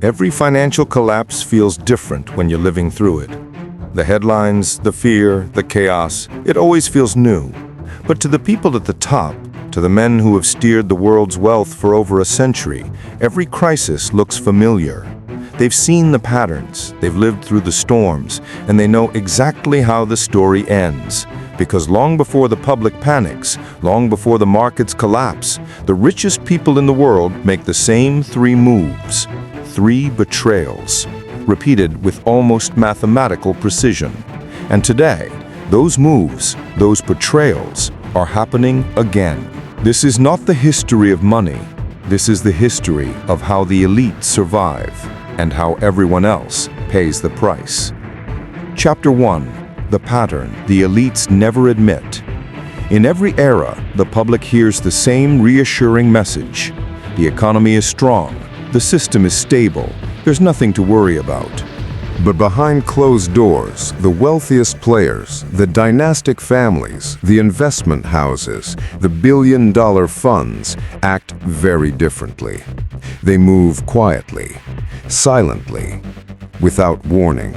Every financial collapse feels different when you're living through it. The headlines, the fear, the chaos, it always feels new. But to the people at the top, to the men who have steered the world's wealth for over a century, every crisis looks familiar. They've seen the patterns, they've lived through the storms, and they know exactly how the story ends. Because long before the public panics, long before the markets collapse, the richest people in the world make the same three moves, three betrayals, repeated with almost mathematical precision. And today, those moves, those betrayals, are happening again. This is not the history of money. This is the history of how the elite survive and how everyone else pays the price. Chapter 1. The pattern the elites never admit. In every era, the public hears the same reassuring message. The economy is strong. The system is stable. There's nothing to worry about. But behind closed doors, the wealthiest players, the dynastic families, the investment houses, the billion-dollar funds act very differently. They move quietly, silently, without warning,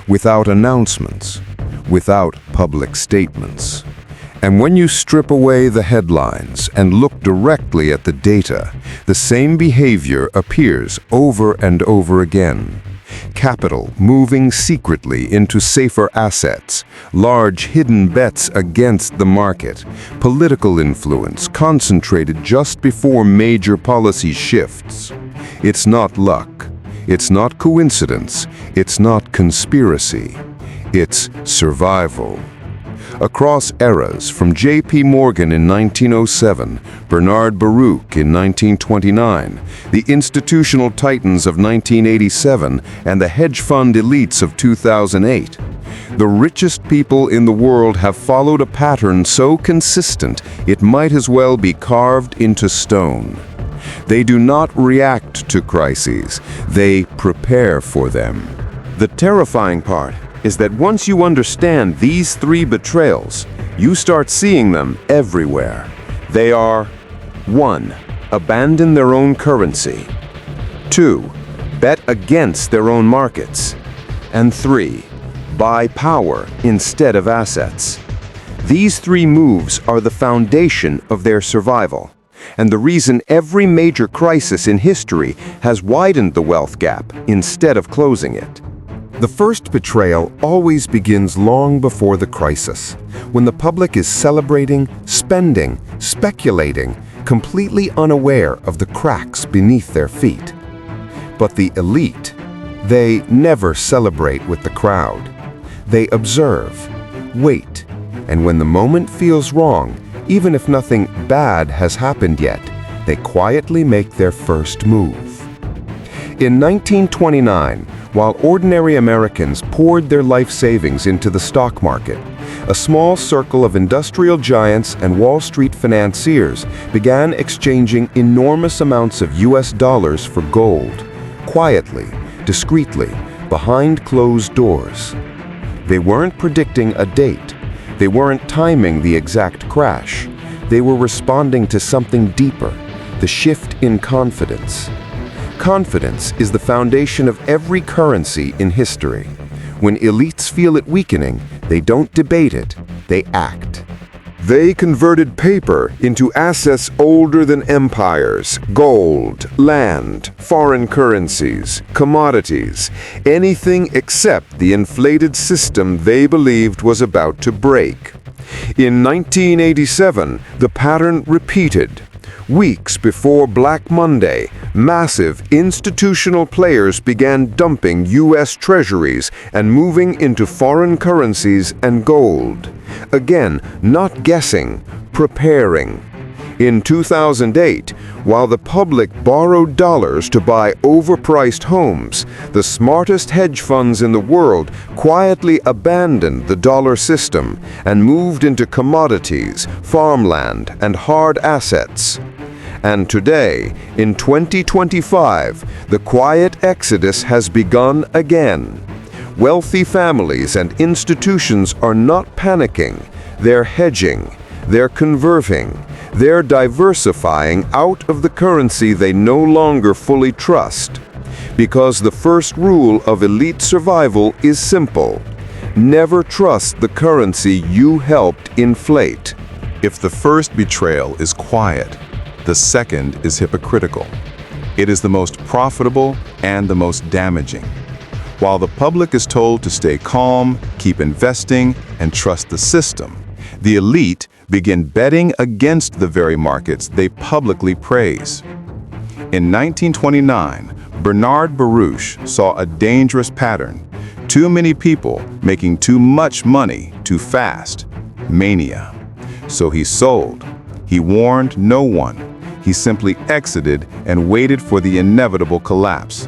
without announcements, without public statements. And when you strip away the headlines and look directly at the data, the same behavior appears over and over again. Capital moving secretly into safer assets, large hidden bets against the market, political influence concentrated just before major policy shifts. It's not luck, it's not coincidence, it's not conspiracy, it's survival. Across eras, from J.P. Morgan in 1907, Bernard Baruch in 1929, the institutional titans of 1987, and the hedge fund elites of 2008, the richest people in the world have followed a pattern so consistent it might as well be carved into stone. They do not react to crises, they prepare for them. The terrifying part is that once you understand these three betrayals, you start seeing them everywhere. They are 1. Abandon their own currency. 2. Bet against their own markets. And 3. Buy power instead of assets. These three moves are the foundation of their survival, and the reason every major crisis in history has widened the wealth gap instead of closing it. The first betrayal always begins long before the crisis, when the public is celebrating, spending, speculating, completely unaware of the cracks beneath their feet. But the elite, they never celebrate with the crowd. They observe, wait, and when the moment feels wrong, even if nothing bad has happened yet, they quietly make their first move. In 1929, while ordinary Americans poured their life savings into the stock market, a small circle of industrial giants and Wall Street financiers began exchanging enormous amounts of US dollars for gold, quietly, discreetly, behind closed doors. They weren't predicting a date. They weren't timing the exact crash. They were responding to something deeper, the shift in confidence. Confidence is the foundation of every currency in history. When elites feel it weakening, they don't debate it, they act. They converted paper into assets older than empires, gold, land, foreign currencies, commodities, anything except the inflated system they believed was about to break. In 1987, the pattern repeated. Weeks before Black Monday, massive institutional players began dumping U.S. treasuries and moving into foreign currencies and gold. Again, not guessing, preparing. In 2008, while the public borrowed dollars to buy overpriced homes, the smartest hedge funds in the world quietly abandoned the dollar system and moved into commodities, farmland, and hard assets. And today, in 2025, the quiet exodus has begun again. Wealthy families and institutions are not panicking, they're hedging, they're converting, they're diversifying out of the currency they no longer fully trust. Because the first rule of elite survival is simple. Never trust the currency you helped inflate. If the first betrayal is quiet, the second is hypocritical. It is the most profitable and the most damaging. While the public is told to stay calm, keep investing, and trust the system, the elite begin betting against the very markets they publicly praise. In 1929, Bernard Baruch saw a dangerous pattern. Too many people making too much money too fast. Mania. So he sold. He warned no one. He simply exited and waited for the inevitable collapse.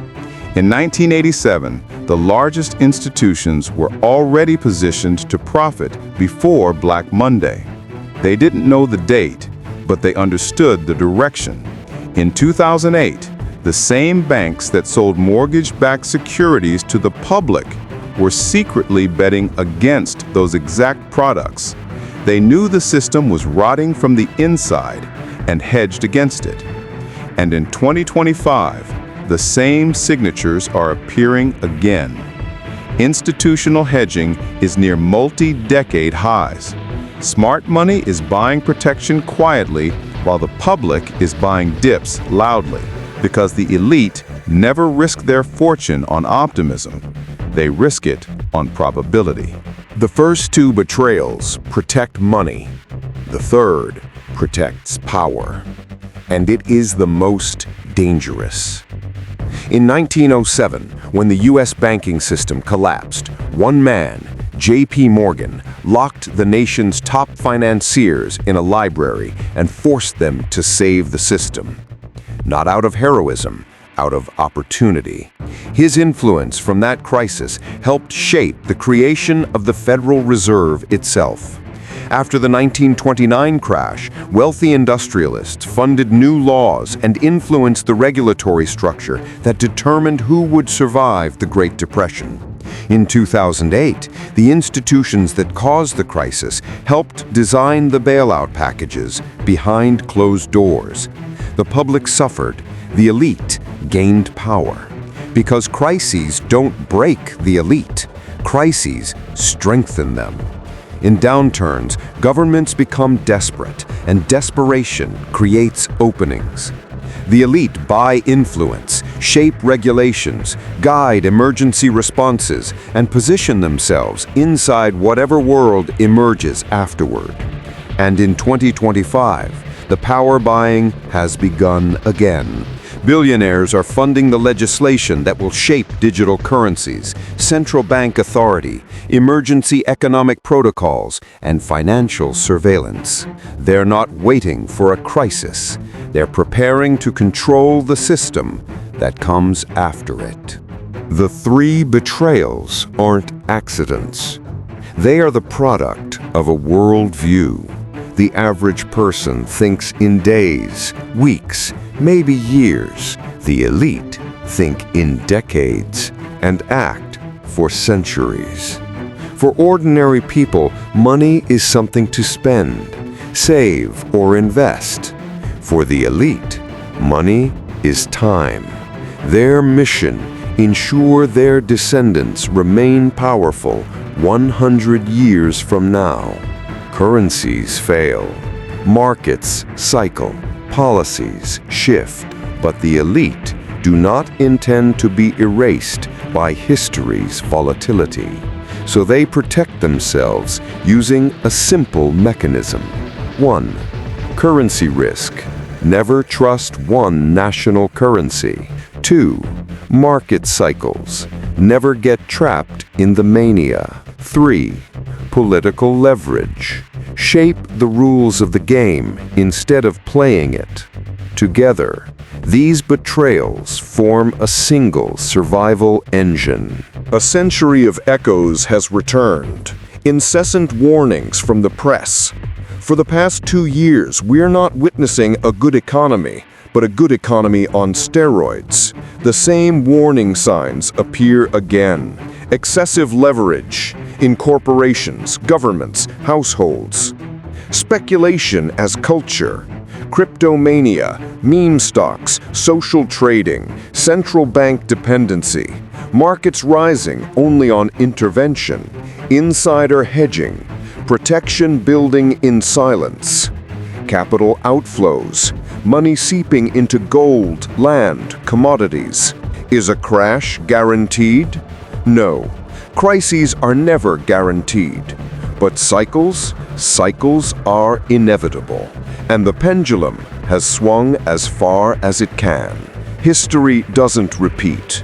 In 1987, the largest institutions were already positioned to profit before Black Monday. They didn't know the date, but they understood the direction. In 2008, the same banks that sold mortgage-backed securities to the public were secretly betting against those exact products. They knew the system was rotting from the inside and hedged against it. And in 2025, the same signatures are appearing again. Institutional hedging is near multi-decade highs. Smart money is buying protection quietly while the public is buying dips loudly, because the elite never risk their fortune on optimism. They risk it on probability. The first two betrayals protect money. The third protects power. And it is the most dangerous. In 1907, when the U.S. banking system collapsed, one man, J.P. Morgan, locked the nation's top financiers in a library and forced them to save the system. Not out of heroism, out of opportunity. His influence from that crisis helped shape the creation of the Federal Reserve itself. After the 1929 crash, wealthy industrialists funded new laws and influenced the regulatory structure that determined who would survive the Great Depression. In 2008, the institutions that caused the crisis helped design the bailout packages behind closed doors. The public suffered, the elite gained power. Because crises don't break the elite, crises strengthen them. In downturns, governments become desperate, and desperation creates openings. The elite buy influence, shape regulations, guide emergency responses, and position themselves inside whatever world emerges afterward. And in 2025, the power buying has begun again. Billionaires are funding the legislation that will shape digital currencies, central bank authority, emergency economic protocols, and financial surveillance. They're not waiting for a crisis. They're preparing to control the system that comes after it. The three betrayals aren't accidents. They are the product of a worldview. The average person thinks in days, weeks, maybe years. The elite think in decades and act for centuries. For ordinary people, money is something to spend, save, or invest. For the elite, money is time. Their mission: ensure their descendants remain powerful 100 years from now. Currencies fail. Markets cycle. Policies shift. But the elite do not intend to be erased by history's volatility. So they protect themselves using a simple mechanism. 1. Currency risk. Never trust one national currency. 2. Market cycles. Never get trapped in the mania. 3. Political leverage. Shape the rules of the game instead of playing it. Together, these betrayals form a single survival engine. A century of echoes has returned. Incessant warnings from the press. For the past 2 years, we're not witnessing a good economy, but a good economy on steroids. The same warning signs appear again. Excessive leverage in corporations, governments, households. Speculation as culture. Cryptomania, meme stocks, social trading, central bank dependency, markets rising only on intervention, insider hedging, protection building in silence, capital outflows, money seeping into gold, land, commodities. Is a crash guaranteed? No. Crises are never guaranteed. But cycles are inevitable. And the pendulum has swung as far as it can. History doesn't repeat,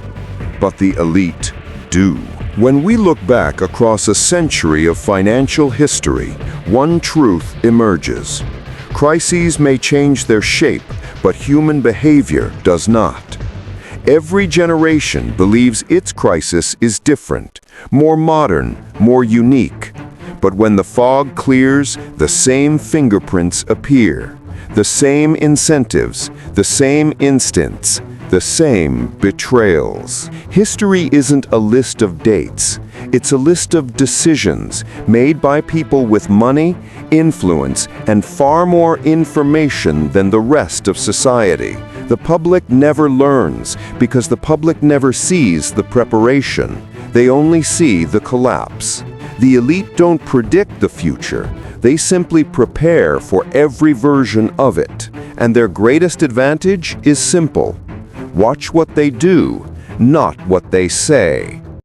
but the elite do. When we look back across a century of financial history, one truth emerges. Crises may change their shape, but human behavior does not. Every generation believes its crisis is different, more modern, more unique. But when the fog clears, the same fingerprints appear, the same incentives, the same instincts, the same betrayals. History isn't a list of dates. It's a list of decisions made by people with money, influence, and far more information than the rest of society. The public never learns because the public never sees the preparation. They only see the collapse. The elite don't predict the future. They simply prepare for every version of it. And their greatest advantage is simple. Watch what they do, not what they say.